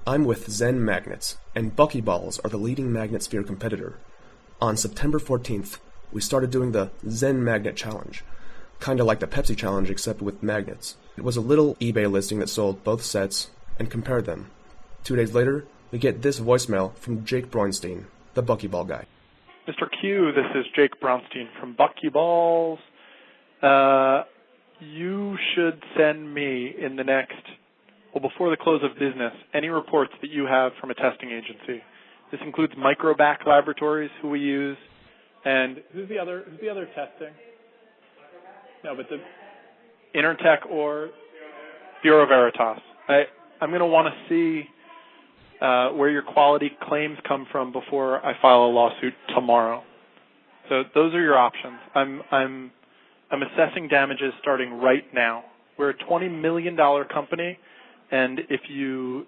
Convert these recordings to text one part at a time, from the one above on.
I'm with Zen Magnets, and Buckyballs are the leading magnet sphere competitor. On September 14th, we started doing the Zen Magnet Challenge, kinda like the Pepsi Challenge except with magnets. It was a little eBay listing that sold both sets and compared them. 2 days later, we get this voicemail from Jake Bronstien, the Buckyball guy. Mr. Q, this is Jake Bronstien from Buckyballs. You should send me in the next, before the close of business, any reports that you have from a testing agency. This includes Microbac Laboratories, who we use, and who's the other testing? No, but the Intertech or Bureau Veritas. I'm going to want to see where your quality claims come from before I file a lawsuit tomorrow. So those are your options. I'm assessing damages starting right now. We're a $20 million company, and if you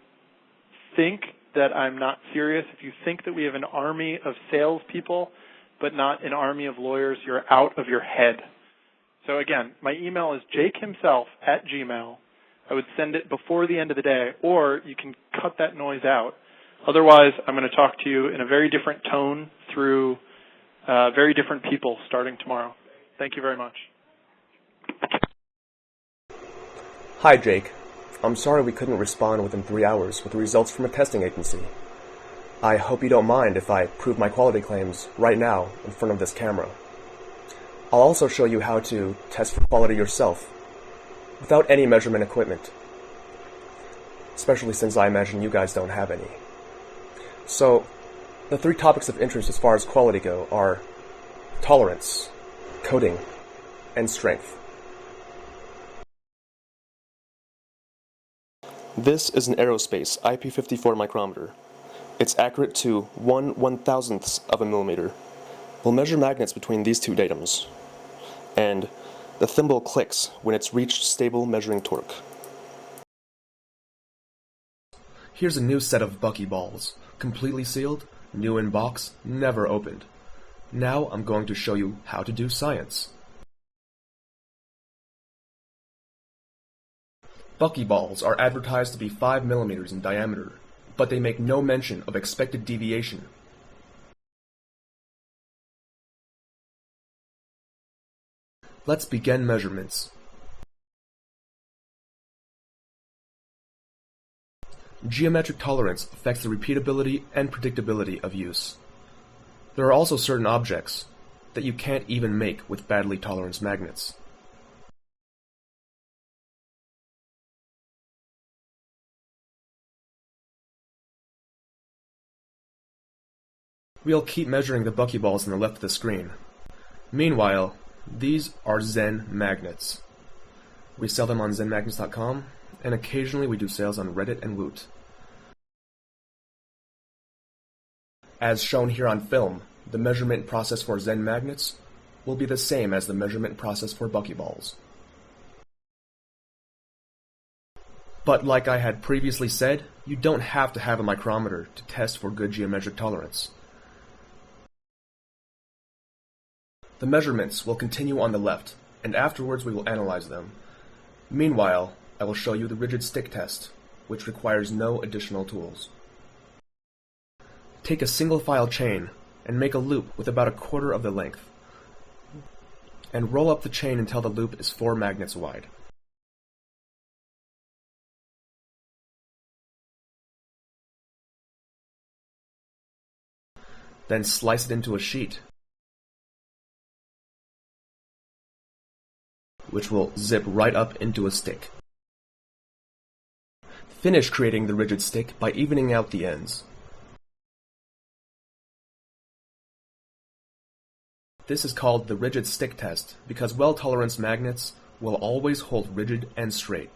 think that I'm not serious, if you think that we have an army of salespeople but not an army of lawyers, you're out of your head. So again, my email is jakehimself@gmail. I would send it before the end of the day, or you can cut that noise out. Otherwise, I'm going to talk to you in a very different tone through very different people starting tomorrow. Thank you very much. Hi, Jake. I'm sorry we couldn't respond within 3 hours with the results from a testing agency. I hope you don't mind if I prove my quality claims right now in front of this camera. I'll also show you how to test for quality yourself, without any measurement equipment, especially since I imagine you guys don't have any. So, the 3 topics of interest as far as quality go are tolerance, coating, and strength. This is an aerospace IP54 micrometer. It's accurate to 1/1000th of a millimeter. We'll measure magnets between these 2 datums, and the thimble clicks when it's reached stable measuring torque. Here's a new set of Buckyballs, completely sealed, new in box, never opened. Now I'm going to show you how to do science. Buckyballs are advertised to be 5 millimeters in diameter, but they make no mention of expected deviation. Let's begin measurements. Geometric tolerance affects the repeatability and predictability of use. There are also certain objects that you can't even make with badly toleranced magnets. We'll keep measuring the Buckyballs on the left of the screen. Meanwhile, these are Zen magnets. We sell them on zenmagnets.com, and occasionally we do sales on Reddit and Woot. As shown here on film, the measurement process for Zen magnets will be the same as the measurement process for Buckyballs. But like I had previously said, you don't have to have a micrometer to test for good geometric tolerance. The measurements will continue on the left, and afterwards we will analyze them. Meanwhile, I will show you the rigid stick test, which requires no additional tools. Take a single file chain and make a loop with about 1/4 of the length, and roll up the chain until the loop is 4 magnets wide. Then slice it into a sheet, which will zip right up into a stick. Finish creating the rigid stick by evening out the ends. This is called the rigid stick test because well-tolerance magnets will always hold rigid and straight.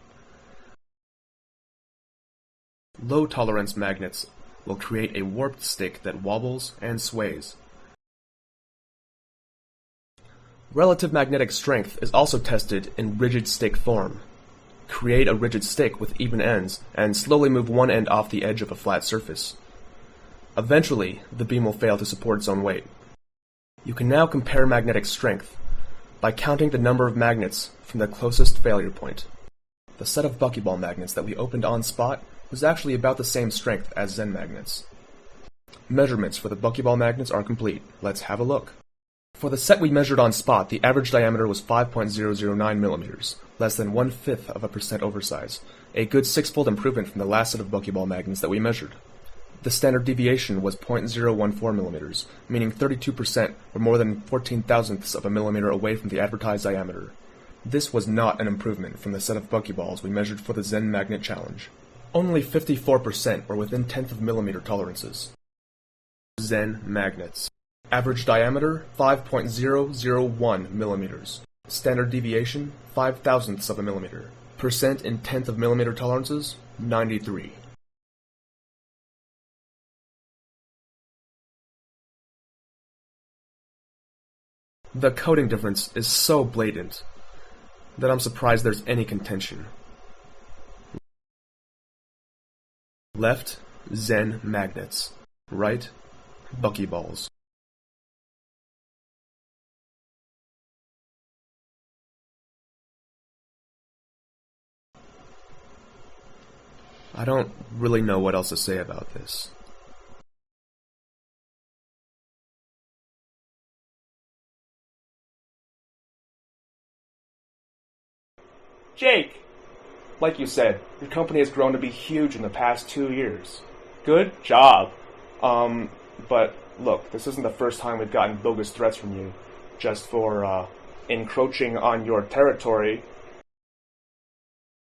Low-tolerance magnets will create a warped stick that wobbles and sways. Relative magnetic strength is also tested in rigid stick form. Create a rigid stick with even ends and slowly move one end off the edge of a flat surface. Eventually, the beam will fail to support its own weight. You can now compare magnetic strength by counting the number of magnets from the closest failure point. The set of Buckyball magnets that we opened on spot was actually about the same strength as Zen magnets. Measurements for the Buckyball magnets are complete. Let's have a look. For the set we measured on spot, the average diameter was 5.009 millimeters, less than 1/5% oversize, a good six-fold improvement from the last set of Buckyball magnets that we measured. The standard deviation was 0.014 millimeters, meaning 32% or more than 14 thousandths of a millimeter away from the advertised diameter. This was not an improvement from the set of Buckyballs we measured for the Zen Magnet Challenge. Only 54% were within tenth of millimeter tolerances. Zen magnets. Average diameter 5.001 millimeters. Standard deviation 5 thousandths of a millimeter. Percent in tenth of millimeter tolerances 93. The coating difference is so blatant that I'm surprised there's any contention. Left, Zen magnets. Right, Buckyballs. I don't really know what else to say about this. Jake! Like you said, your company has grown to be huge in the past 2 years. Good job. But look, this isn't the first time we've gotten bogus threats from you, just for, encroaching on your territory.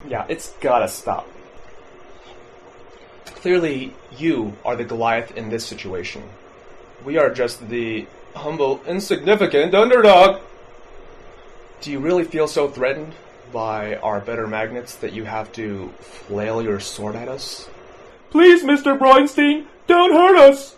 Yeah, it's gotta stop. Clearly, you are the Goliath in this situation. We are just the humble, insignificant underdog. Do you really feel so threatened by our better magnets that you have to flail your sword at us? Please, Mr. Bronstien, don't hurt us!